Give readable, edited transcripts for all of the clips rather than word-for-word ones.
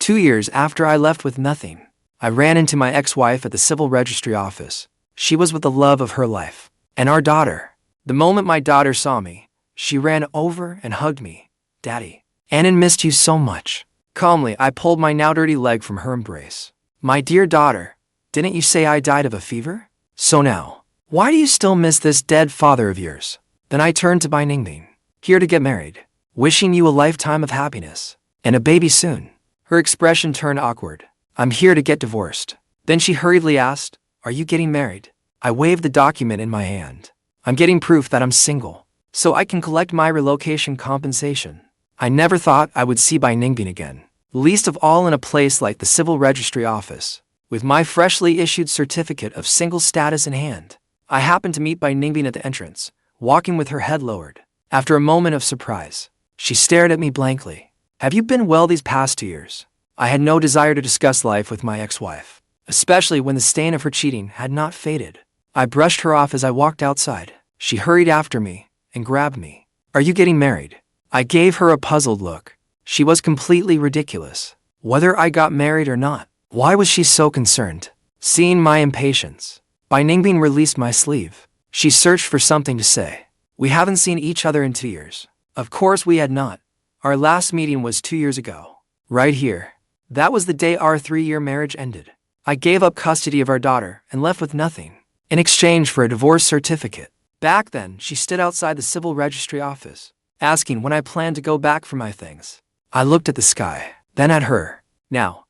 2 years after I left with nothing, I ran into my ex-wife at the civil registry office. She was with the love of her life. And our daughter. The moment my daughter saw me, she ran over and hugged me. Daddy, Annan missed you so much. Calmly, I pulled my now dirty leg from her embrace. My dear daughter, didn't you say I died of a fever? So now, why do you still miss this dead father of yours? Then I turned to Bai Ningbing. Here to get married. Wishing you a lifetime of happiness. And a baby soon. Her expression turned awkward. I'm here to get divorced. Then she hurriedly asked, are you getting married? I waved the document in my hand. I'm getting proof that I'm single, so I can collect my relocation compensation. I never thought I would see Bai Ningbing again, least of all in a place like the civil registry office. With my freshly issued certificate of single status in hand, I happened to meet Bai Ningbing at the entrance, walking with her head lowered. After a moment of surprise, she stared at me blankly. Have you been well these past 2 years? I had no desire to discuss life with my ex-wife, especially when the stain of her cheating had not faded. I brushed her off as I walked outside. She hurried after me and grabbed me. Are you getting married? I gave her a puzzled look. She was completely ridiculous. Whether I got married or not, why was she so concerned? Seeing my impatience, Bai Ningbing released my sleeve. She searched for something to say. We haven't seen each other in 2 years. Of course we had not. Our last meeting was 2 years ago. Right here. That was the day our 3-year marriage ended. I gave up custody of our daughter and left with nothing, in exchange for a divorce certificate. Back then, she stood outside the civil registry office, asking when I planned to go back for my things. I looked at the sky, then at her. Now,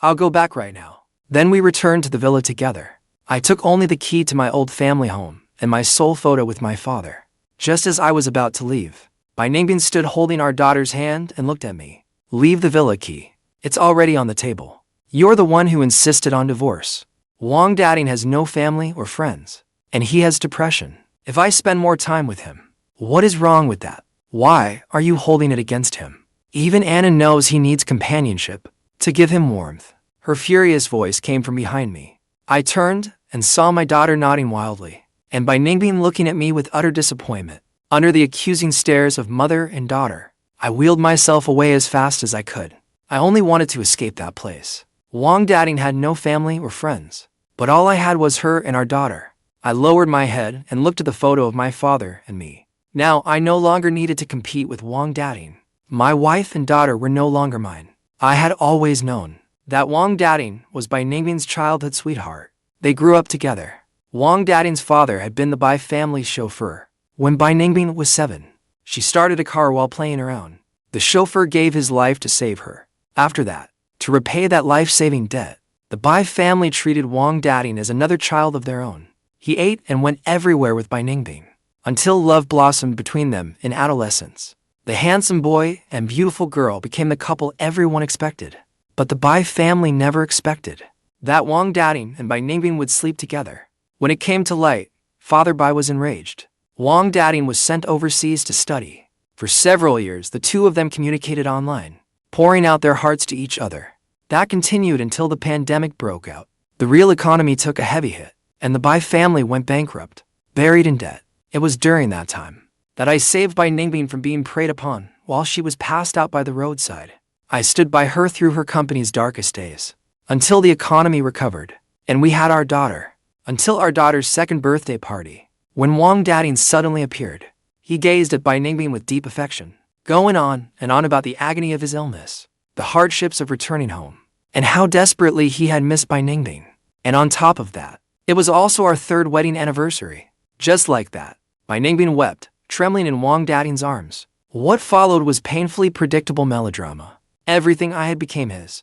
I'll go back right now. Then we returned to the villa together. I took only the key to my old family home and my sole photo with my father. Just as I was about to leave, Bai Ningbing stood holding our daughter's hand and looked at me. Leave the villa key. It's already on the table. You're the one who insisted on divorce. Wang Dateng has no family or friends, and he has depression. If I spend more time with him, what is wrong with that? Why are you holding it against him? Even Annan knows he needs companionship to give him warmth. Her furious voice came from behind me. I turned and saw my daughter nodding wildly, and Bai Ningbing looking at me with utter disappointment. Under the accusing stares of mother and daughter, I wheeled myself away as fast as I could. I only wanted to escape that place. Wang Dateng had no family or friends, but all I had was her and our daughter. I lowered my head and looked at the photo of my father and me. Now I no longer needed to compete with Wang Dateng. My wife and daughter were no longer mine. I had always known that Wang Dateng was Bai Ningbing's childhood sweetheart. They grew up together. Wang Dateng's father had been the Bai family's chauffeur. When Bai Ningbing was 7, she started a car while playing around. The chauffeur gave his life to save her. After that, to repay that life-saving debt, the Bai family treated Wang Dateng as another child of their own. He ate and went everywhere with Bai Ningbing, until love blossomed between them in adolescence. The handsome boy and beautiful girl became the couple everyone expected. But the Bai family never expected that Wang Dateng and Bai Ningbing would sleep together. When it came to light, Father Bai was enraged. Wang Dateng was sent overseas to study. For several years, the two of them communicated online, pouring out their hearts to each other. That continued until the pandemic broke out. The real economy took a heavy hit, and the Bai family went bankrupt, buried in debt. It was during that time that I saved Bai Ningbing from being preyed upon while she was passed out by the roadside. I stood by her through her company's darkest days, until the economy recovered, and we had our daughter, until our daughter's 2nd birthday party. When Wang Dateng suddenly appeared, he gazed at Bai Ningbing with deep affection, going on and on about the agony of his illness, the hardships of returning home, and how desperately he had missed Bai Ningbing. And on top of that, it was also our 3rd wedding anniversary. Just like that, Bai Ningbing wept, trembling in Wang Dateng's arms. What followed was painfully predictable melodrama. Everything I had became his.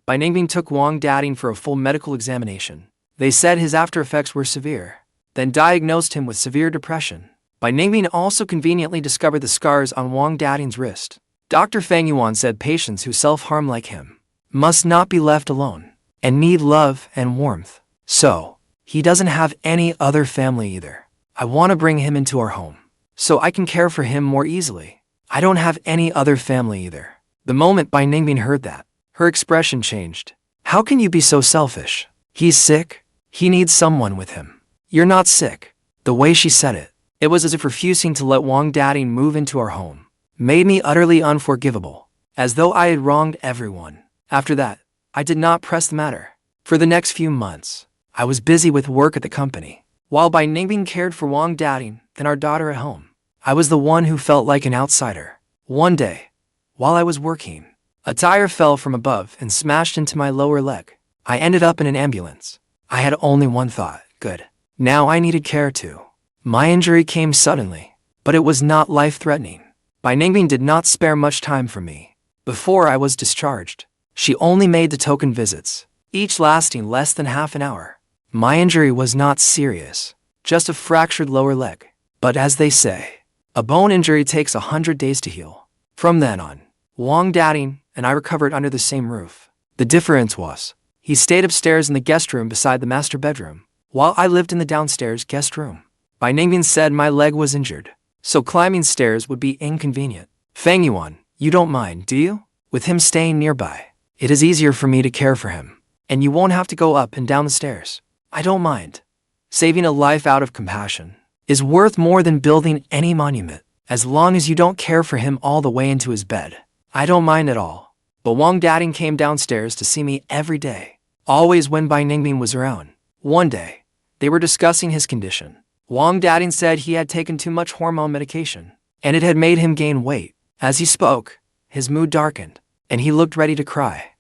Bai Ningbing took Wang Dateng for a full medical examination. They said his after effects were severe, then diagnosed him with severe depression. Bai Ningbing also conveniently discovered the scars on Wang Dateng's wrist. Dr. Fang Yuan said patients who self-harm like him must not be left alone and need love and warmth. So, he doesn't have any other family either. I want to bring him into our home, so I can care for him more easily. I don't have any other family either. The moment Bai Ningbing heard that, her expression changed. How can you be so selfish? He's sick. He needs someone with him. You're not sick. The way she said it, it was as if refusing to let Wang Dateng move into our home made me utterly unforgivable, as though I had wronged everyone. After that, I did not press the matter. For the next few months, I was busy with work at the company, while Bai Ningbing cared for Wang Dateng and our daughter at home. I was the one who felt like an outsider. One day, while I was working, a tire fell from above and smashed into my lower leg. I ended up in an ambulance. I had only one thought: good. Now I needed care too. My injury came suddenly, but it was not life-threatening. Bai Ningbing did not spare much time for me. Before I was discharged, she only made the token visits, each lasting less than half an hour. My injury was not serious, just a fractured lower leg. But as they say, a bone injury takes 100 days to heal. From then on, Wang Dateng and I recovered under the same roof. The difference was, he stayed upstairs in the guest room beside the master bedroom, while I lived in the downstairs guest room. Bai Ningbing said my leg was injured, so climbing stairs would be inconvenient. Fang Yuan, you don't mind, do you? With him staying nearby, it is easier for me to care for him, and you won't have to go up and down the stairs. I don't mind. Saving a life out of compassion is worth more than building any monument. As long as you don't care for him all the way into his bed, I don't mind at all. But Wang Dateng came downstairs to see me every day, always when Bai Ningbing was around. One day, they were discussing his condition. Wang Dateng said he had taken too much hormone medication, and it had made him gain weight. As he spoke, his mood darkened, and he looked ready to cry.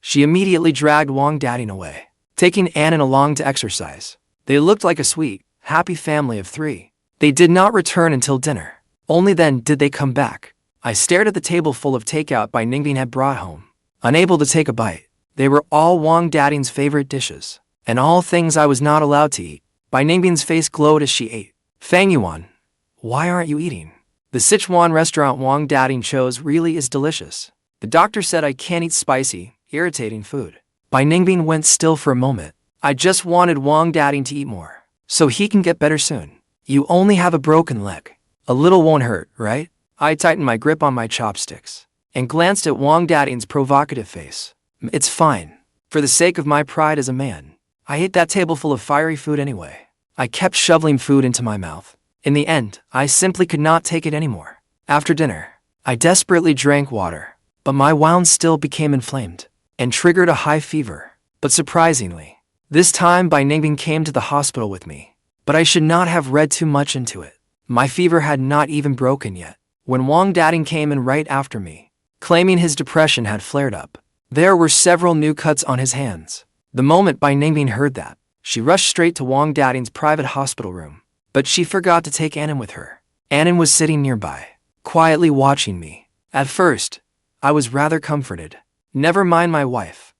She immediately dragged Wang Dateng away, taking Annan along to exercise. They looked like a sweet, happy family of three. They did not return until dinner. Only then did they come back. I stared at the table full of takeout Bai Ningbing had brought home, unable to take a bite. They were all Wang Dateng's favorite dishes, and all things I was not allowed to eat. Bai Ningbing's face glowed as she ate. Fang Yuan, why aren't you eating? The Sichuan restaurant Wang Dateng chose really is delicious. The doctor said I can't eat spicy, irritating food. Bai Ningbing went still for a moment. I just wanted Wang Dateng to eat more, so he can get better soon. You only have a broken leg. A little won't hurt, right? I tightened my grip on my chopsticks and glanced at Wang Dateng's provocative face. It's fine. For the sake of my pride as a man, I ate that table full of fiery food anyway. I kept shoveling food into my mouth. In the end, I simply could not take it anymore. After dinner, I desperately drank water, but my wounds still became inflamed and triggered a high fever. But surprisingly, this time Bai Ningbing came to the hospital with me. But I should not have read too much into it. My fever had not even broken yet, when Wang Dateng came in right after me, claiming his depression had flared up. There were several new cuts on his hands. The moment Bai Ningbing heard that, she rushed straight to Wang Dateng's private hospital room. But she forgot to take Annan with her. Annan was sitting nearby, quietly watching me. At first, I was rather comforted. Never mind my wife.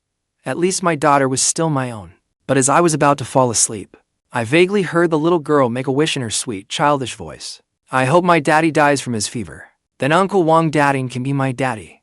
At least my daughter was still my own. But as I was about to fall asleep, I vaguely heard the little girl make a wish in her sweet, childish voice. I hope my daddy dies from his fever. Then Uncle Wang Dateng can be my daddy.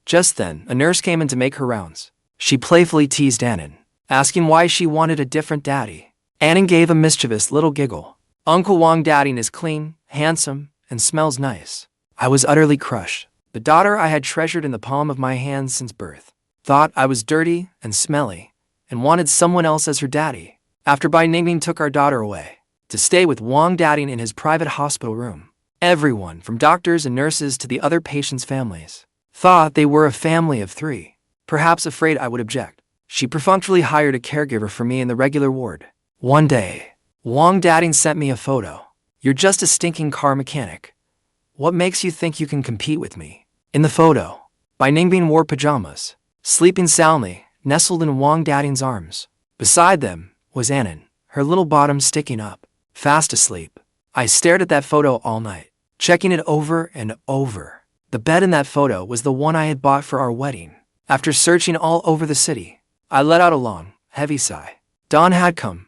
Just then, a nurse came in to make her rounds. She playfully teased Annan, asking why she wanted a different daddy. Annan gave a mischievous little giggle. Uncle Wang Dateng is clean, handsome, and smells nice. I was utterly crushed. The daughter I had treasured in the palm of my hand since birth thought I was dirty and smelly and wanted someone else as her daddy. After Bai Ningbing took our daughter away to stay with Wang Dateng in his private hospital room, everyone, from doctors and nurses to the other patients' families, thought they were a family of three. Perhaps afraid I would object, she perfunctorily hired a caregiver for me in the regular ward. One day, Wang Dateng sent me a photo. You're just a stinking car mechanic. What makes you think you can compete with me? In the photo, Bai Ningbing wore pajamas, sleeping soundly, nestled in Wang Dateng's arms. Beside them was Annan, her little bottom sticking up, fast asleep. I stared at that photo all night, checking it over and over. The bed in that photo was the one I had bought for our wedding. After searching all over the city, I let out a long, heavy sigh. Dawn had come.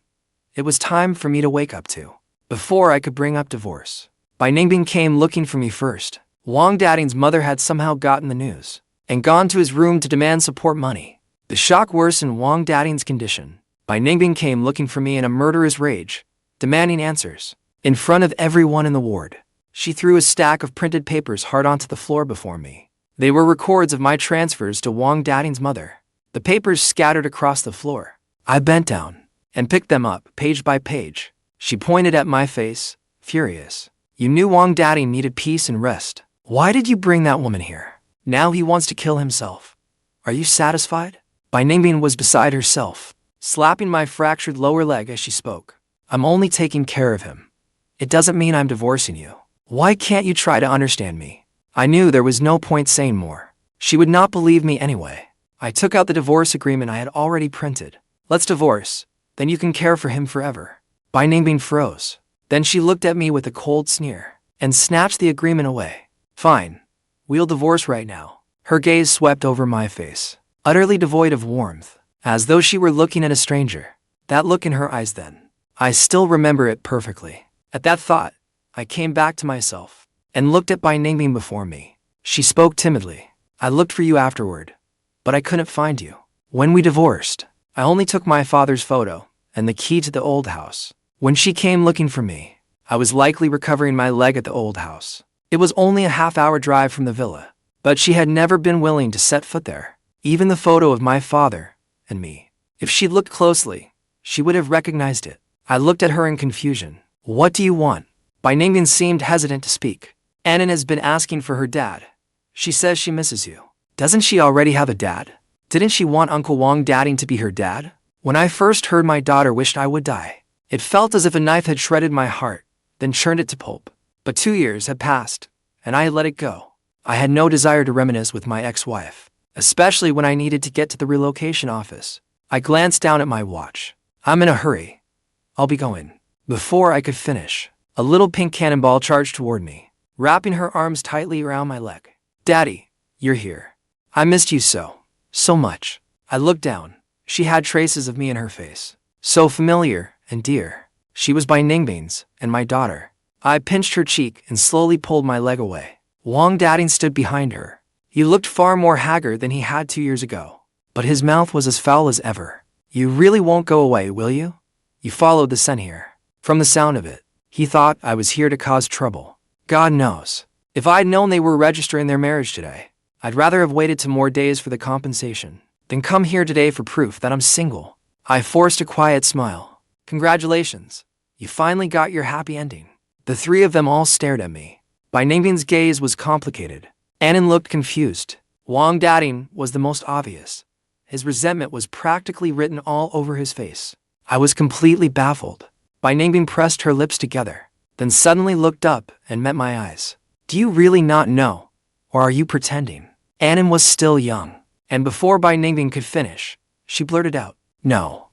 It was time for me to wake up to, before I could bring up divorce. Bai Ningbing came looking for me first. Wang Dateng's mother had somehow gotten the news and gone to his room to demand support money. The shock worsened Wang Dateng's condition. Bai Ningbing came looking for me in a murderous rage, demanding answers. In front of everyone in the ward, she threw a stack of printed papers hard onto the floor before me. They were records of my transfers to Wang Dateng's mother. The papers scattered across the floor. I bent down and picked them up, page by page. She pointed at my face, furious. You knew Wang Dateng needed peace and rest. Why did you bring that woman here? Now he wants to kill himself. Are you satisfied? Bai Ningbing was beside herself, slapping my fractured lower leg as she spoke. I'm only taking care of him. It doesn't mean I'm divorcing you. Why can't you try to understand me? I knew there was no point saying more. She would not believe me anyway. I took out the divorce agreement I had already printed. Let's divorce, then you can care for him forever. Bai Ningbing froze. Then she looked at me with a cold sneer and snatched the agreement away. Fine. We'll divorce right now. Her gaze swept over my face, utterly devoid of warmth, as though she were looking at a stranger. That look in her eyes then. I still remember it perfectly. At that thought, I came back to myself and looked at Bai Ningbing before me. She spoke timidly. I looked for you afterward, but I couldn't find you. When we divorced, I only took my father's photo and the key to the old house. When she came looking for me, I was likely recovering my leg at the old house. It was only a half-hour drive from the villa, but she had never been willing to set foot there. Even the photo of my father and me. If she'd looked closely, she would have recognized it. I looked at her in confusion. What do you want? Bai Ningbing seemed hesitant to speak. Annan has been asking for her dad. She says she misses you. Doesn't she already have a dad? Didn't she want Uncle Wang Dateng to be her dad? When I first heard my daughter wished I would die, it felt as if a knife had shredded my heart, then churned it to pulp. But 2 years had passed, and I had let it go. I had no desire to reminisce with my ex-wife, especially when I needed to get to the relocation office. I glanced down at my watch. I'm in a hurry. I'll be going. Before I could finish, a little pink cannonball charged toward me, wrapping her arms tightly around my leg. Daddy, you're here. I missed you so much. I looked down. She had traces of me in her face. So familiar and dear. She was Bai Ningbing's and my daughter. I pinched her cheek and slowly pulled my leg away. Wang Dateng stood behind her. He looked far more haggard than he had 2 years ago, but his mouth was as foul as ever. You really won't go away, will you? You followed the scent here. From the sound of it, he thought I was here to cause trouble. God knows. If I'd known they were registering their marriage today, I'd rather have waited 2 more days for the compensation than come here today for proof that I'm single. I forced a quiet smile. Congratulations. You finally got your happy ending. The 3 of them all stared at me. Bai Ningbing's gaze was complicated. Annan looked confused. Wang Dateng was the most obvious. His resentment was practically written all over his face. I was completely baffled. Bai Ningbing pressed her lips together, then suddenly looked up and met my eyes. Do you really not know? Or are you pretending? Annan was still young, and before Bai Ningbing could finish, she blurted out, No.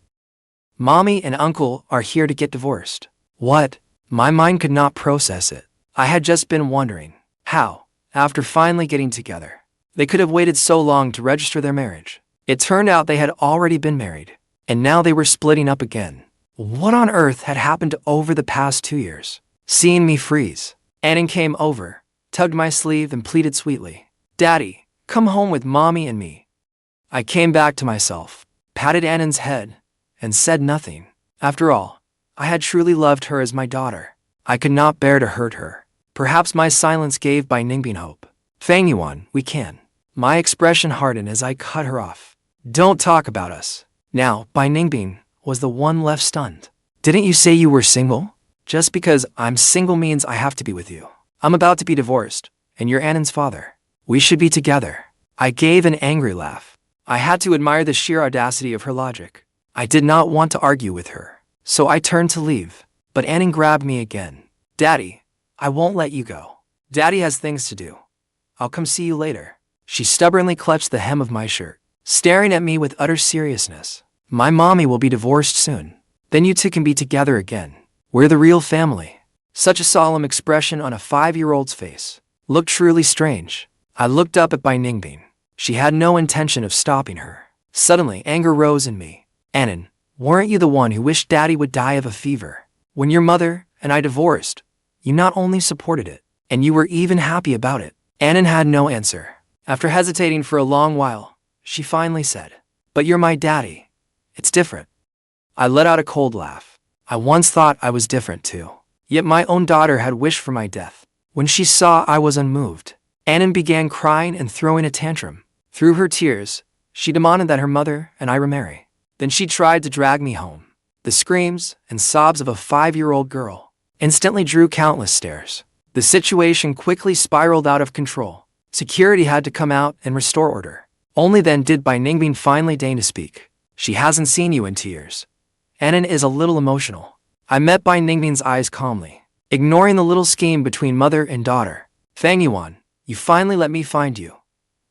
Mommy and Uncle are here to get divorced. What? My mind could not process it. I had just been wondering how, after finally getting together, they could have waited so long to register their marriage. It turned out they had already been married, and now they were splitting up again. What on earth had happened over the past 2 years? Seeing me freeze, Annan came over, tugged my sleeve and pleaded sweetly, Daddy, come home with Mommy and me. I came back to myself, patted Annan's head, and said nothing. After all, I had truly loved her as my daughter. I could not bear to hurt her. Perhaps my silence gave Bai Ningbing hope. Fang Yuan, we can. My expression hardened as I cut her off. Don't talk about us. Now, Bai Ningbing was the one left stunned. Didn't you say you were single? Just because I'm single means I have to be with you. I'm about to be divorced, and you're Annan's father. We should be together. I gave an angry laugh. I had to admire the sheer audacity of her logic. I did not want to argue with her, so I turned to leave, but Annan grabbed me again. Daddy, I won't let you go. Daddy has things to do. I'll come see you later. She stubbornly clutched the hem of my shirt, staring at me with utter seriousness. My mommy will be divorced soon. Then you two can be together again. We're the real family. Such a solemn expression on a 5-year-old's face looked truly strange. I looked up at Bai Ningbing. She had no intention of stopping her. Suddenly, anger rose in me. Annan, weren't you the one who wished Daddy would die of a fever? When your mother and I divorced, you not only supported it, and you were even happy about it. Annan had no answer. After hesitating for a long while, she finally said, But you're my daddy. It's different. I let out a cold laugh. I once thought I was different too. Yet my own daughter had wished for my death. When she saw I was unmoved, Annan began crying and throwing a tantrum. Through her tears, she demanded that her mother and I remarry. Then she tried to drag me home. The screams and sobs of a 5-year-old girl instantly drew countless stares. The situation quickly spiraled out of control. Security had to come out and restore order. Only then did Bai Ningbing finally deign to speak. She hasn't seen you in tears. Annan is a little emotional. I met Bai Ningbing's eyes calmly, ignoring the little scheme between mother and daughter. Fang Yuan, you finally let me find you.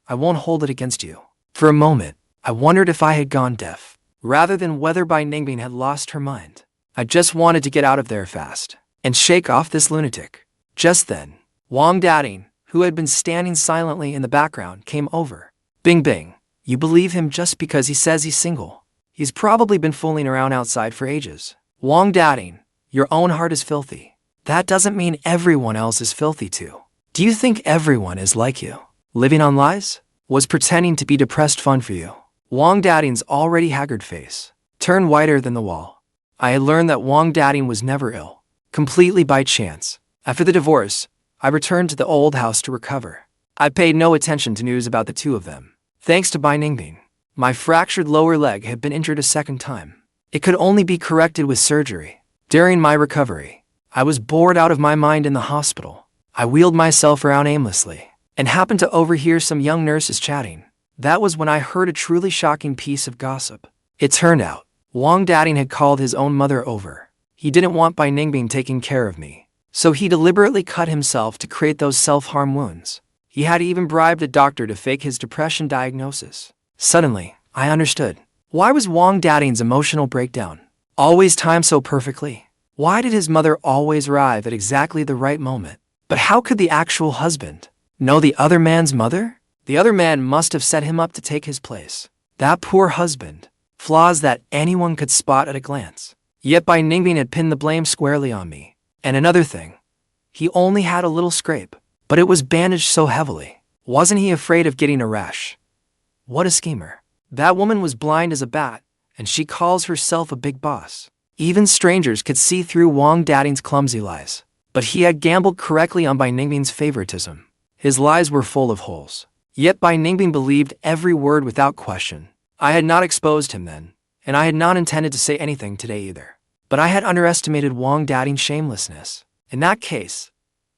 I won't hold it against you. For a moment, I wondered if I had gone deaf, rather than whether Bai Ningbing had lost her mind. I just wanted to get out of there fast and shake off this lunatic. Just then, Wang Dateng, who had been standing silently in the background, came over. Bing bing, you believe him just because he says he's single. He's probably been fooling around outside for ages. Wang Dateng, your own heart is filthy. That doesn't mean everyone else is filthy too. Do you think everyone is like you? Living on lies? Was pretending to be depressed fun for you? Wang Dateng's already haggard face turned whiter than the wall. I had learned that Wang Dateng was never ill, completely by chance. After the divorce, I returned to the old house to recover. I paid no attention to news about the two of them. Thanks to Bai Ningbing, my fractured lower leg had been injured a second time. It could only be corrected with surgery. During my recovery, I was bored out of my mind in the hospital. I wheeled myself around aimlessly and happened to overhear some young nurses chatting. That was when I heard a truly shocking piece of gossip. It turned out, Wang Dateng had called his own mother over. He didn't want Bai Ningbing taking care of me, so he deliberately cut himself to create those self-harm wounds. He had even bribed a doctor to fake his depression diagnosis. Suddenly, I understood. Why was Wang Dateng's emotional breakdown always timed so perfectly? Why did his mother always arrive at exactly the right moment? But how could the actual husband know the other man's mother? The other man must have set him up to take his place. That poor husband. Flaws that anyone could spot at a glance. Yet Bai Ningbing had pinned the blame squarely on me. And another thing. He only had a little scrape, but it was bandaged so heavily. Wasn't he afraid of getting a rash? What a schemer. That woman was blind as a bat, and she calls herself a big boss. Even strangers could see through Wang Dateng's clumsy lies. But he had gambled correctly on Bai Ningbing's favoritism. His lies were full of holes. Yet Bai Ningbing believed every word without question. I had not exposed him then, and I had not intended to say anything today either. But I had underestimated Wang Dateng's shamelessness. In that case,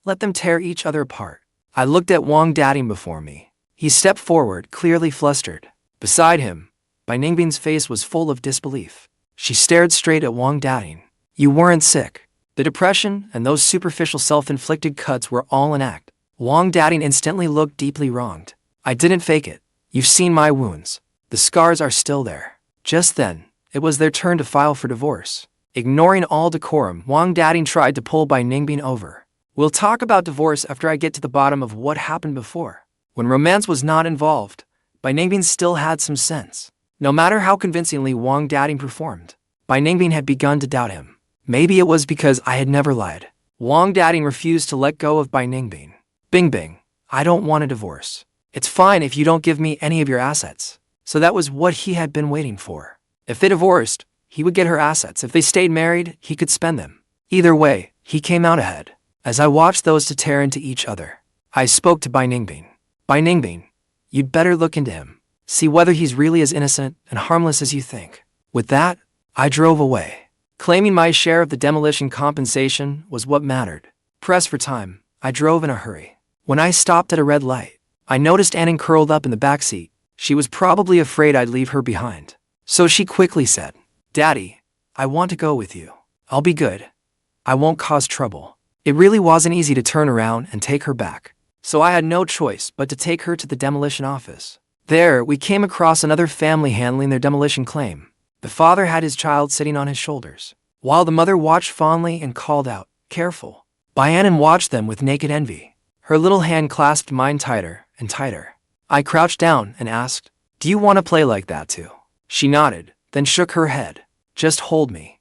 let them tear each other apart. I looked at Wang Dateng before me. He stepped forward, clearly flustered. Beside him, Bai Ningbing's face was full of disbelief. She stared straight at Wang Dateng. You weren't sick. The depression and those superficial self-inflicted cuts were all an act. Wang Dateng instantly looked deeply wronged. I didn't fake it. You've seen my wounds. The scars are still there. Just then, it was their turn to file for divorce. Ignoring all decorum, Wang Dateng tried to pull Bai Ningbing over. We'll talk about divorce after I get to the bottom of what happened before. When romance was not involved, Bai Ningbing still had some sense. No matter how convincingly Wang Dateng performed, Bai Ningbing had begun to doubt him. Maybe it was because I had never lied. Wang Dateng refused to let go of Bai Ningbing. Bing bing, I don't want a divorce. It's fine if you don't give me any of your assets. So that was what he had been waiting for. If they divorced, he would get her assets. If they stayed married, he could spend them. Either way, he came out ahead. As I watched those two tear into each other, I spoke to Bai Ningbing. Bai Ningbing, you'd better look into him. See whether he's really as innocent and harmless as you think. With that, I drove away. Claiming my share of the demolition compensation was what mattered. Pressed for time, I drove in a hurry. When I stopped at a red light, I noticed Annan curled up in the back seat. She was probably afraid I'd leave her behind. So she quickly said, Daddy, I want to go with you. I'll be good. I won't cause trouble. It really wasn't easy to turn around and take her back. So I had no choice but to take her to the demolition office. There, we came across another family handling their demolition claim. The father had his child sitting on his shoulders, while the mother watched fondly and called out, Careful. Annan watched them with naked envy. Her little hand clasped mine tighter and tighter. I crouched down and asked, Do you want to play like that too? She nodded, then shook her head. Just hold me.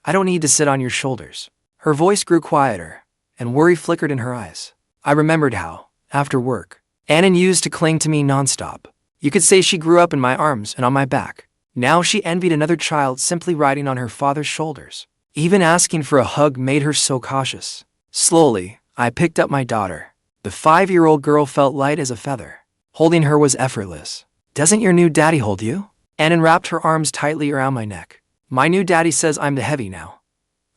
I don't need to sit on your shoulders. Her voice grew quieter, and worry flickered in her eyes. I remembered how, after work, Annan used to cling to me nonstop. You could say she grew up in my arms and on my back. Now she envied another child simply riding on her father's shoulders. Even asking for a hug made her so cautious. Slowly, I picked up my daughter. The 5-year-old girl felt light as a feather. Holding her was effortless. Doesn't your new daddy hold you? Annan wrapped her arms tightly around my neck. My new daddy says I'm the heavy now.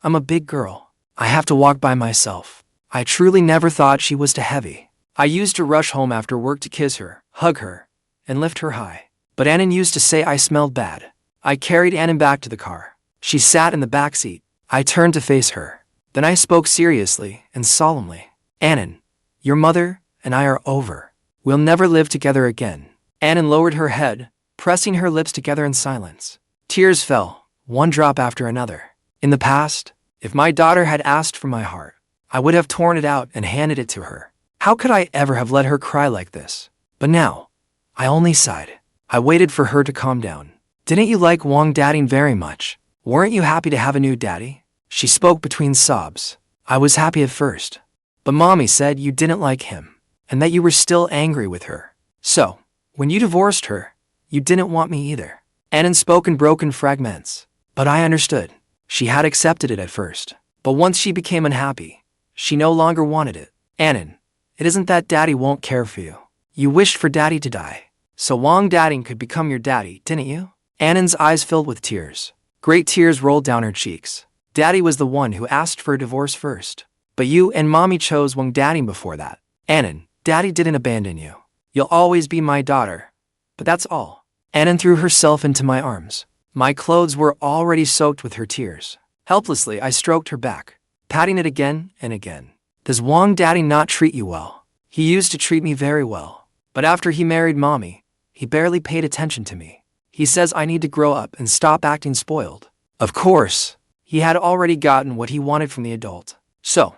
I'm a big girl. I have to walk by myself. I truly never thought she was too heavy. I used to rush home after work to kiss her, hug her, and lift her high. But Annan used to say I smelled bad. I carried Annan back to the car. She sat in the back seat. I turned to face her. Then I spoke seriously and solemnly. Annan, your mother and I are over. We'll never live together again. Annan lowered her head, pressing her lips together in silence. Tears fell, one drop after another. In the past, if my daughter had asked for my heart, I would have torn it out and handed it to her. How could I ever have let her cry like this? But now, I only sighed. I waited for her to calm down. Didn't you like Wang Dateng very much? Weren't you happy to have a new daddy? She spoke between sobs. I was happy at first. But Mommy said you didn't like him, and that you were still angry with her. So, when you divorced her, you didn't want me either. Annan spoke in broken fragments. But I understood. She had accepted it at first. But once she became unhappy, she no longer wanted it. Annan, it isn't that Daddy won't care for you. You wished for Daddy to die, so Wang Dateng could become your daddy, didn't you? Annan's eyes filled with tears. Great tears rolled down her cheeks. Daddy was the one who asked for a divorce first. But you and Mommy chose Wang Dateng before that. Annan, Daddy didn't abandon you. You'll always be my daughter. But that's all. Annan threw herself into my arms. My clothes were already soaked with her tears. Helplessly, I stroked her back, patting it again and again. Does Wang Dateng not treat you well? He used to treat me very well. But after he married Mommy, he barely paid attention to me. He says I need to grow up and stop acting spoiled. Of course, he had already gotten what he wanted from the adult. So,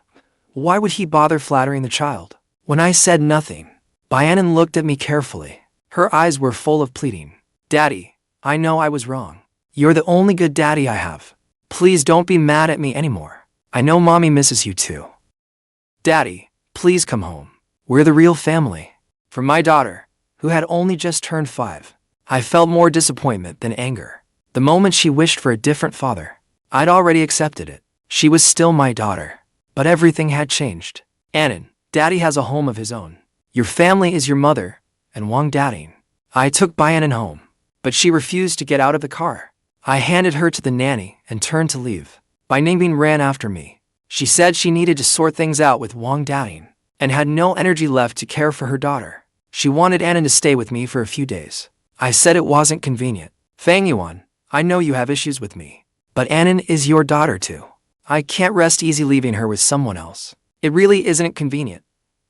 why would he bother flattering the child? When I said nothing, Annan looked at me carefully. Her eyes were full of pleading. Daddy, I know I was wrong. You're the only good daddy I have. Please don't be mad at me anymore. I know Mommy misses you too. Daddy, please come home. We're the real family. For my daughter, who had only just turned 5, I felt more disappointment than anger. The moment she wished for a different father, I'd already accepted it. She was still my daughter. But everything had changed. Annan, Daddy has a home of his own. Your family is your mother and Wang Dateng. I took Annan home, but she refused to get out of the car. I handed her to the nanny and turned to leave. Bai Ningbing ran after me. She said she needed to sort things out with Wang Dateng and had no energy left to care for her daughter. She wanted Annan to stay with me for a few days. I said it wasn't convenient. Fang Yuan, I know you have issues with me, but Annan is your daughter too. I can't rest easy leaving her with someone else. It really isn't convenient.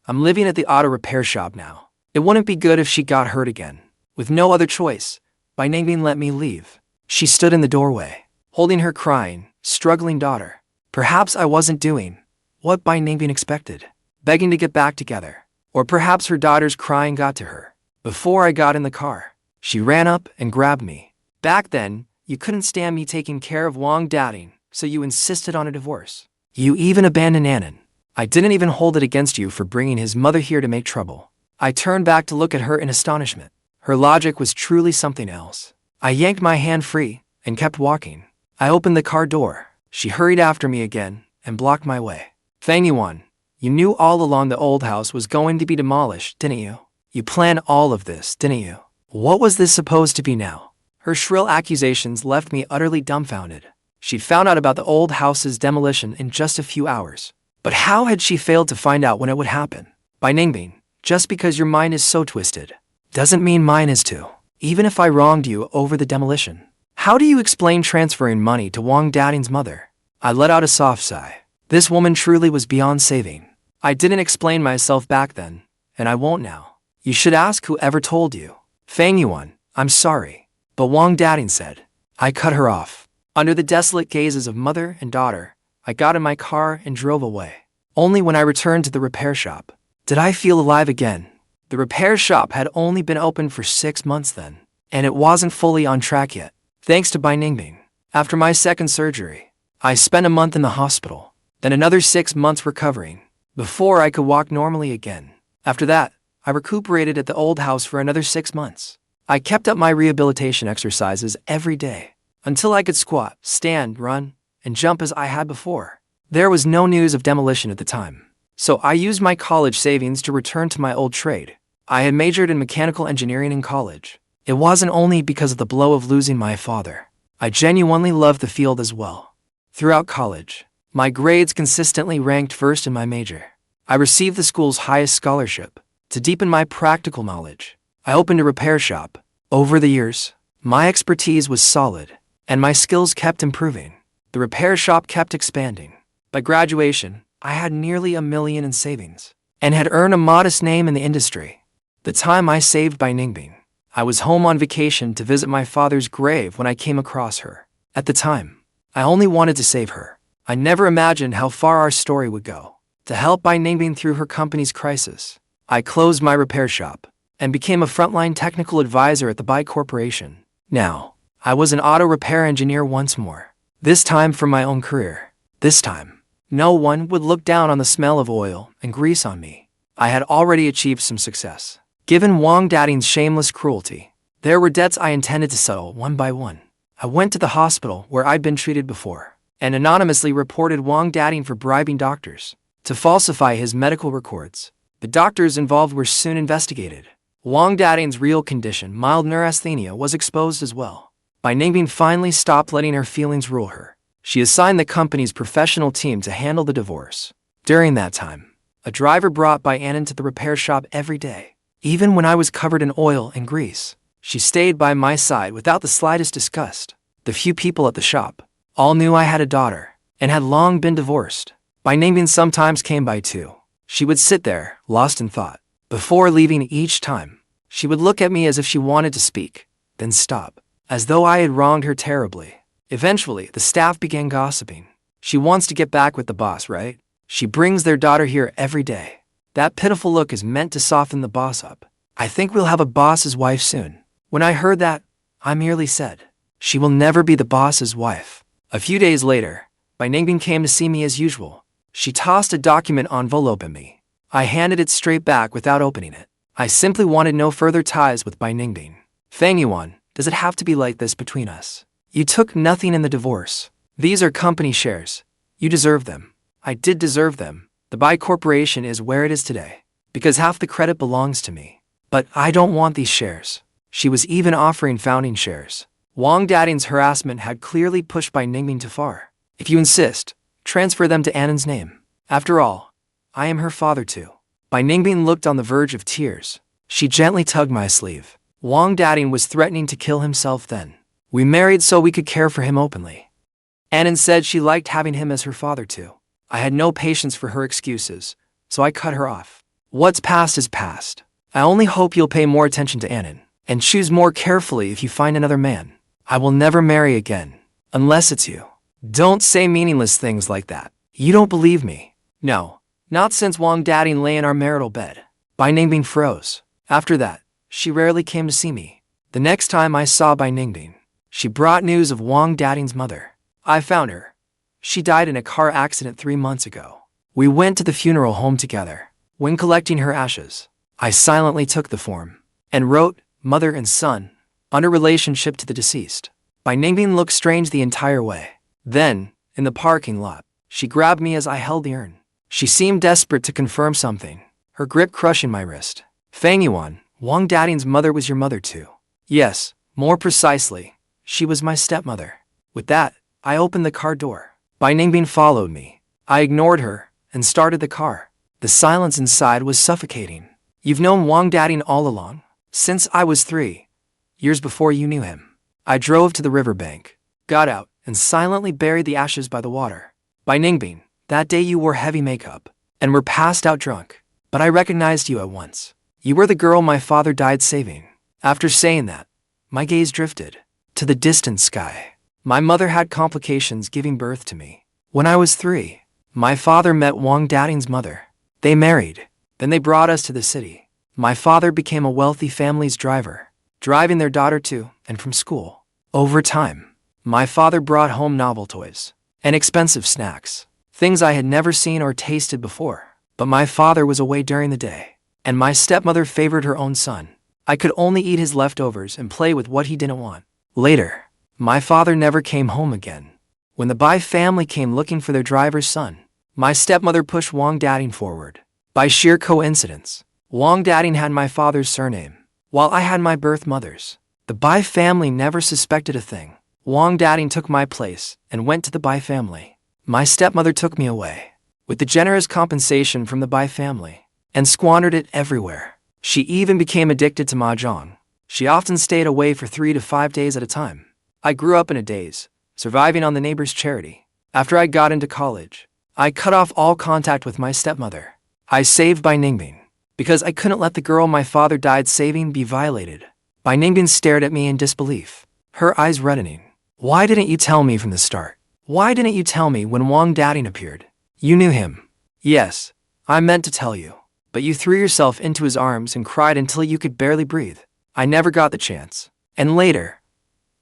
I'm living at the auto repair shop now. It wouldn't be good if she got hurt again. With no other choice, Bai Ningbing let me leave. She stood in the doorway, holding her crying, struggling daughter. Perhaps I wasn't doing what Bai Ningbing expected, begging to get back together. Or perhaps her daughter's crying got to her. Before I got in the car, she ran up and grabbed me. Back then, you couldn't stand me taking care of Wang Dateng, so you insisted on a divorce. You even abandoned Annan. I didn't even hold it against you for bringing his mother here to make trouble. I turned back to look at her in astonishment. Her logic was truly something else. I yanked my hand free and kept walking. I opened the car door. She hurried after me again and blocked my way. Fang Yuan, you knew all along the old house was going to be demolished, didn't you? You planned all of this, didn't you? What was this supposed to be now? Her shrill accusations left me utterly dumbfounded. She'd found out about the old house's demolition in just a few hours. But how had she failed to find out when it would happen? Bai Ningbing, just because your mind is so twisted, doesn't mean mine is too. Even if I wronged you over the demolition, how do you explain transferring money to Wang Dateng's mother? I let out a soft sigh. This woman truly was beyond saving. I didn't explain myself back then, and I won't now. You should ask whoever told you. Fang Yuan, I'm sorry. But Wang Dateng said. I cut her off. Under the desolate gazes of mother and daughter, I got in my car and drove away. Only when I returned to the repair shop did I feel alive again. The repair shop had only been open for 6 months then, and it wasn't fully on track yet, thanks to Bai Ningbing. After my second surgery, I spent a month in the hospital, then another 6 months recovering, before I could walk normally again. After that, I recuperated at the old house for another 6 months. I kept up my rehabilitation exercises every day, until I could squat, stand, run, and jump as I had before. There was no news of demolition at the time, so I used my college savings to return to my old trade. I had majored in mechanical engineering in college. It wasn't only because of the blow of losing my father. I genuinely loved the field as well. Throughout college, my grades consistently ranked first in my major. I received the school's highest scholarship. To deepen my practical knowledge, I opened a repair shop. Over the years, my expertise was solid, and my skills kept improving. The repair shop kept expanding. By graduation, I had nearly $1 million in savings, and had earned a modest name in the industry. The time I saved Bai Ningbing, I was home on vacation to visit my father's grave when I came across her. At the time, I only wanted to save her. I never imagined how far our story would go. To help Bai Ningbing through her company's crisis, I closed my repair shop and became a frontline technical advisor at the Bai Corporation. Now, I was an auto repair engineer once more, this time for my own career. This time, no one would look down on the smell of oil and grease on me. I had already achieved some success. Given Wang Dateng's shameless cruelty, there were debts I intended to settle one by one. I went to the hospital where I'd been treated before, and anonymously reported Wang Dateng for bribing doctors to falsify his medical records. The doctors involved were soon investigated. Wang Dateng's real condition, mild neurasthenia, was exposed as well. Bai Ningbing finally stopped letting her feelings rule her. She assigned the company's professional team to handle the divorce. During that time, a driver brought Bai Ningbing to the repair shop every day. Even when I was covered in oil and grease, she stayed by my side without the slightest disgust. The few people at the shop all knew I had a daughter and had long been divorced. Bai Ningbing sometimes came by too. She would sit there, lost in thought. Before leaving each time, she would look at me as if she wanted to speak, then stop, as though I had wronged her terribly. Eventually, the staff began gossiping. She wants to get back with the boss, right? She brings their daughter here every day. That pitiful look is meant to soften the boss up. I think we'll have a boss's wife soon. When I heard that, I merely said, she will never be the boss's wife. A few days later, Bai Ningbing came to see me as usual. She tossed a document envelope at me. I handed it straight back without opening it. I simply wanted no further ties with Bai Ningbing. Fang Yuan, does it have to be like this between us? You took nothing in the divorce. These are company shares. You deserve them. I did deserve them. The Bai Corporation is where it is today, because half the credit belongs to me. But I don't want these shares. She was even offering founding shares. Wang Dateng's harassment had clearly pushed Bai Ningbing too far. If you insist, transfer them to Annen's name. After all, I am her father too. Bai Ningbing looked on the verge of tears. She gently tugged my sleeve. Wang Dateng was threatening to kill himself then. We married so we could care for him openly. Annen said she liked having him as her father too. I had no patience for her excuses, so I cut her off. What's past is past. I only hope you'll pay more attention to Annen, and choose more carefully if you find another man. I will never marry again, unless it's you. Don't say meaningless things like that. You don't believe me. No, not since Wang Dateng lay in our marital bed. Bai Ningbing froze. After that, she rarely came to see me. The next time I saw Bai Ningbing, she brought news of Wang Dateng's mother. I found her. She died in a car accident 3 months ago. We went to the funeral home together. When collecting her ashes, I silently took the form and wrote, "Mother and son," under relationship to the deceased. Bai Ningbing looked strange the entire way. Then, in the parking lot, she grabbed me as I held the urn. She seemed desperate to confirm something, her grip crushing my wrist. Fang Yuan, Wang Dateng's mother was your mother too. Yes, more precisely, she was my stepmother. With that, I opened the car door. Bai Ningbing followed me. I ignored her and started the car. The silence inside was suffocating. You've known Wang Dateng all along? Since I was 3 years before you knew him. I drove to the riverbank, got out, and silently buried the ashes by the water. Bai Ningbing, that day you wore heavy makeup and were passed out drunk, but I recognized you at once. You were the girl my father died saving. After saying that, my gaze drifted to the distant sky. My mother had complications giving birth to me. When I was 3, my father met Wang Dateng's mother. They married. Then they brought us to the city. My father became a wealthy family's driver, driving their daughter to and from school. Over time, my father brought home novel toys and expensive snacks, things I had never seen or tasted before. But my father was away during the day, and my stepmother favored her own son. I could only eat his leftovers and play with what he didn't want. Later, my father never came home again. When the Bai family came looking for their driver's son, my stepmother pushed Wang Dateng forward. By sheer coincidence, Wang Dateng had my father's surname, while I had my birth mother's. The Bai family never suspected a thing. Wang Dateng took my place and went to the Bai family. My stepmother took me away. with the generous compensation from the Bai family, and squandered it everywhere. She even became addicted to mahjong. She often stayed away for 3 to 5 days at a time. I grew up in a daze, surviving on the neighbor's charity. After I got into college, I cut off all contact with my stepmother. I saved Bai Ningbing, because I couldn't let the girl my father died saving be violated. Bai Ningbing stared at me in disbelief, her eyes reddening. Why didn't you tell me from the start? Why didn't you tell me when Wang Dateng appeared? You knew him. Yes, I meant to tell you, but you threw yourself into his arms and cried until you could barely breathe. I never got the chance. And later,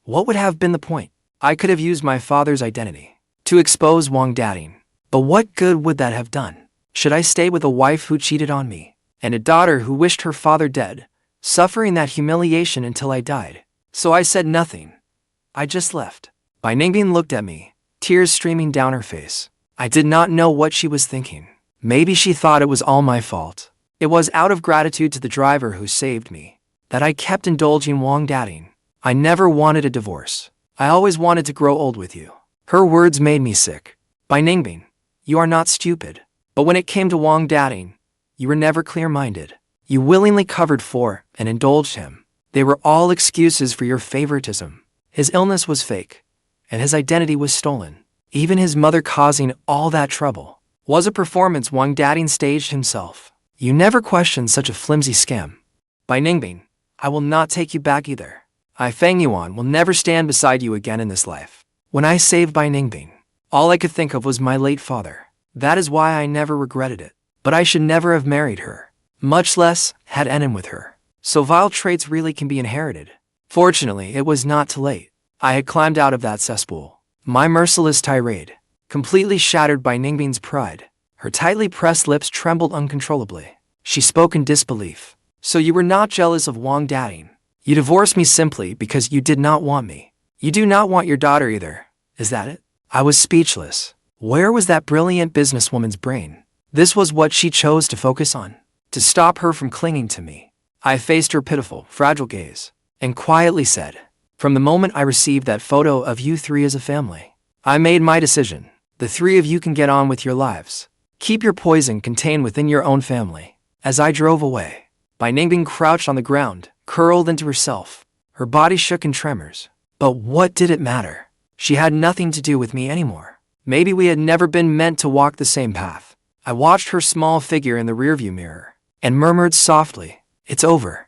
what would have been the point? I could have used my father's identity to expose Wang Dateng. But what good would that have done? Should I stay with a wife who cheated on me, and a daughter who wished her father dead, suffering that humiliation until I died? So I said nothing. I just left. Bai Ningbing looked at me, tears streaming down her face. I did not know what she was thinking. Maybe she thought it was all my fault. It was out of gratitude to the driver who saved me that I kept indulging Wang Dateng. I never wanted a divorce. I always wanted to grow old with you. Her words made me sick. Bai Ningbing, you are not stupid. But when it came to Wang Dateng, you were never clear-minded. You willingly covered for and indulged him. They were all excuses for your favoritism. His illness was fake, and his identity was stolen. Even his mother causing all that trouble was a performance Wang Dateng staged himself. You never questioned such a flimsy scam. Bai Ningbing, I will not take you back either. I, Fang Yuan, will never stand beside you again in this life. When I saved Bai Ningbing, all I could think of was my late father. That is why I never regretted it. But I should never have married her, much less had enemy with her. So vile traits really can be inherited. Fortunately, it was not too late. I had climbed out of that cesspool. My merciless tirade completely shattered Bai Ningbing's pride. Her tightly pressed lips trembled uncontrollably. She spoke in disbelief. So you were not jealous of Wang Dateng? You divorced me simply because you did not want me. You do not want your daughter either, is that it? I was speechless. Where was that brilliant businesswoman's brain? This was what she chose to focus on, to stop her from clinging to me. I faced her pitiful, fragile gaze, and quietly said, from the moment I received that photo of you three as a family, I made my decision. The three of you can get on with your lives. Keep your poison contained within your own family. As I drove away, Bai Ningbing crouched on the ground, curled into herself. Her body shook in tremors. But what did it matter? She had nothing to do with me anymore. Maybe we had never been meant to walk the same path. I watched her small figure in the rearview mirror and murmured softly, it's over.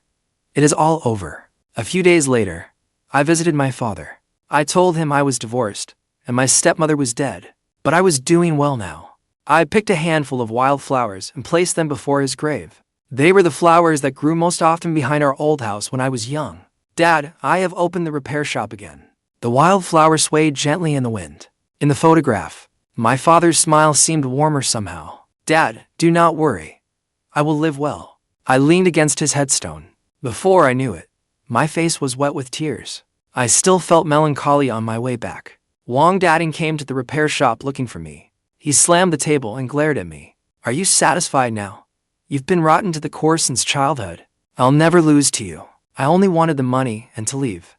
It is all over. A few days later, I visited my father. I told him I was divorced and my stepmother was dead, but I was doing well now. I picked a handful of wild flowers and placed them before his grave. They were the flowers that grew most often behind our old house when I was young. Dad, I have opened the repair shop again. The wild flower swayed gently in the wind. In the photograph, my father's smile seemed warmer somehow. Dad, do not worry. I will live well. I leaned against his headstone. Before I knew it, my face was wet with tears. I still felt melancholy on my way back. Wang Dateng came to the repair shop looking for me. He slammed the table and glared at me. Are you satisfied now? You've been rotten to the core since childhood. I'll never lose to you. I only wanted the money and to leave.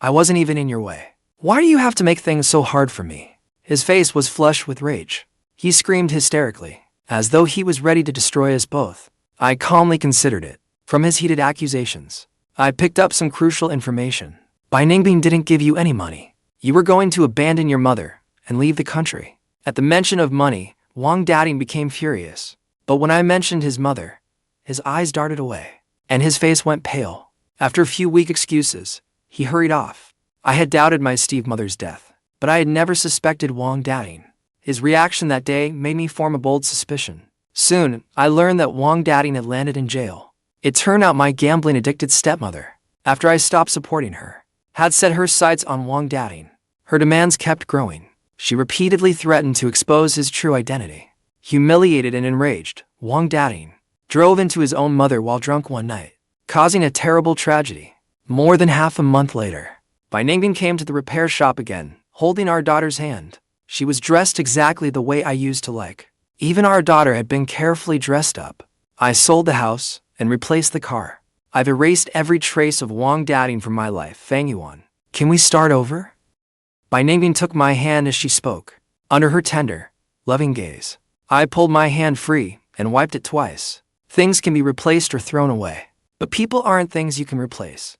I wasn't even in your way. Why do you have to make things so hard for me? His face was flushed with rage. He screamed hysterically, as though he was ready to destroy us both. I calmly considered it. From his heated accusations, I picked up some crucial information. Bai Ningbing didn't give you any money. You were going to abandon your mother and leave the country. At the mention of money, Wang Dateng became furious. But when I mentioned his mother, his eyes darted away, and his face went pale. After a few weak excuses, he hurried off. I had doubted my stepmother's death, but I had never suspected Wang Dateng. His reaction that day made me form a bold suspicion. Soon, I learned that Wang Dateng had landed in jail. It turned out my gambling-addicted stepmother, after I stopped supporting her, had set her sights on Wang Dateng. Her demands kept growing. She repeatedly threatened to expose his true identity. Humiliated and enraged, Wang Dateng drove into his own mother while drunk one night, causing a terrible tragedy. More than half a month later, Bai Ningbing came to the repair shop again, holding our daughter's hand. She was dressed exactly the way I used to like. Even our daughter had been carefully dressed up. I sold the house and replaced the car. I've erased every trace of Wang Dateng from my life. Fang Yuan, can we start over? Bai Ningbing took my hand as she spoke. Under her tender, loving gaze, I pulled my hand free and wiped it twice. Things can be replaced or thrown away, but people aren't things you can replace.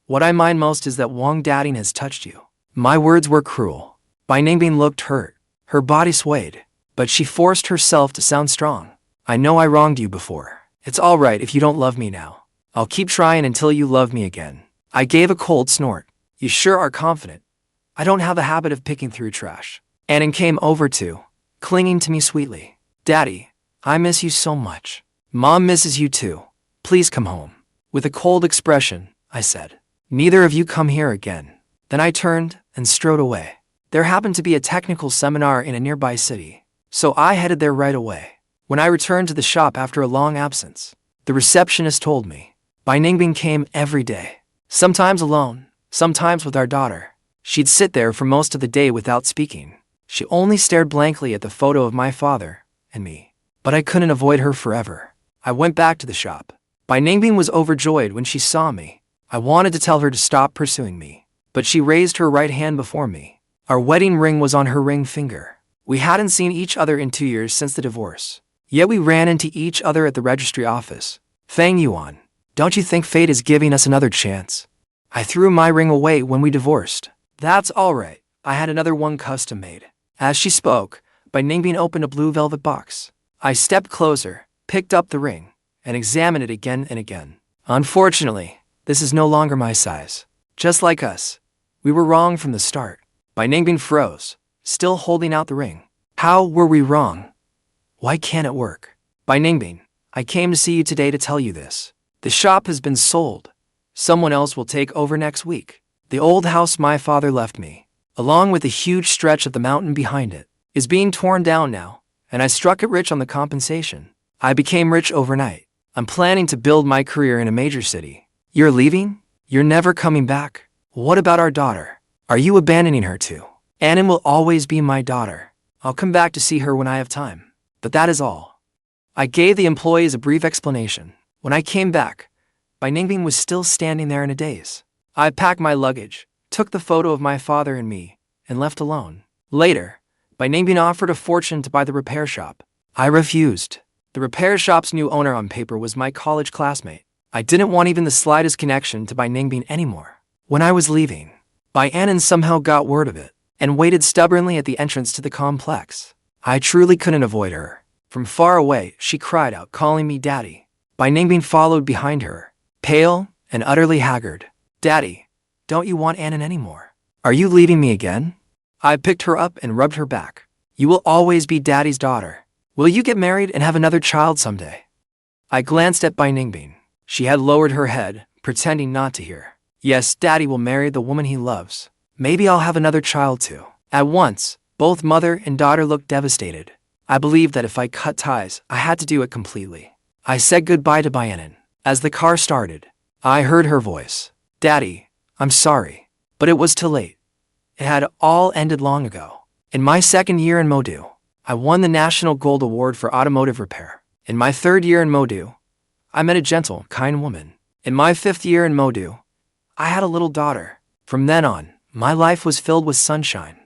What I mind most is that Wang Dateng has touched you. My words were cruel. Bai Ningbing looked hurt. Her body swayed, but she forced herself to sound strong. I know I wronged you before. It's all right if you don't love me now. I'll keep trying until you love me again. I gave a cold snort. You sure are confident. I don't have a habit of picking through trash. Annan came over too, clinging to me sweetly. Daddy, I miss you so much. Mom misses you too. Please come home. With a cold expression, I said. Neither of you come here again. Then I turned and strode away. There happened to be a technical seminar in a nearby city, so I headed there right away. When I returned to the shop after a long absence, the receptionist told me, Bai Ningbing came every day. Sometimes alone, sometimes with our daughter. She'd sit there for most of the day without speaking. She only stared blankly at the photo of my father and me. But I couldn't avoid her forever. I went back to the shop. Bai Ningbing was overjoyed when she saw me. I wanted to tell her to stop pursuing me, but she raised her right hand before me. Our wedding ring was on her ring finger. We hadn't seen each other in 2 years since the divorce. Yet we ran into each other at the registry office. Fang Yuan, don't you think fate is giving us another chance? I threw my ring away when we divorced. That's all right. I had another one custom made. As she spoke, Bai Ningbing opened a blue velvet box. I stepped closer, picked up the ring, and examined it again and again. Unfortunately, this is no longer my size. Just like us, we were wrong from the start. Bai Ningbing froze, still holding out the ring. How were we wrong? Why can't it work? Bai Ningbing, I came to see you today to tell you this. The shop has been sold. Someone else will take over next week. The old house my father left me, along with a huge stretch of the mountain behind it, is being torn down now, and I struck it rich on the compensation. I became rich overnight. I'm planning to build my career in a major city. You're leaving? You're never coming back? What about our daughter? Are you abandoning her too? Annan will always be my daughter. I'll come back to see her when I have time. But that is all. I gave the employees a brief explanation. When I came back, Bai Ningbing was still standing there in a daze. I packed my luggage, took the photo of my father and me, and left alone. Later, Bai Ningbing offered a fortune to buy the repair shop. I refused. The repair shop's new owner on paper was my college classmate. I didn't want even the slightest connection to Bai Ningbing anymore. When I was leaving, Bai Annan somehow got word of it, and waited stubbornly at the entrance to the complex. I truly couldn't avoid her. From far away, she cried out, calling me Daddy. Bai Ningbing followed behind her, pale and utterly haggard. Daddy, don't you want Annan anymore? Are you leaving me again? I picked her up and rubbed her back. You will always be Daddy's daughter. Will you get married and have another child someday? I glanced at Bai Ningbing. She had lowered her head, pretending not to hear. Yes, Daddy will marry the woman he loves. Maybe I'll have another child too. At once, both mother and daughter looked devastated. I believed that if I cut ties, I had to do it completely. I said goodbye to Bai Annan. As the car started, I heard her voice. Daddy, I'm sorry, but it was too late. It had all ended long ago. In my second year in Modu, I won the National Gold Award for automotive repair. In my third year in Modu, I met a gentle, kind woman. In my fifth year in Modu, I had a little daughter. From then on, my life was filled with sunshine.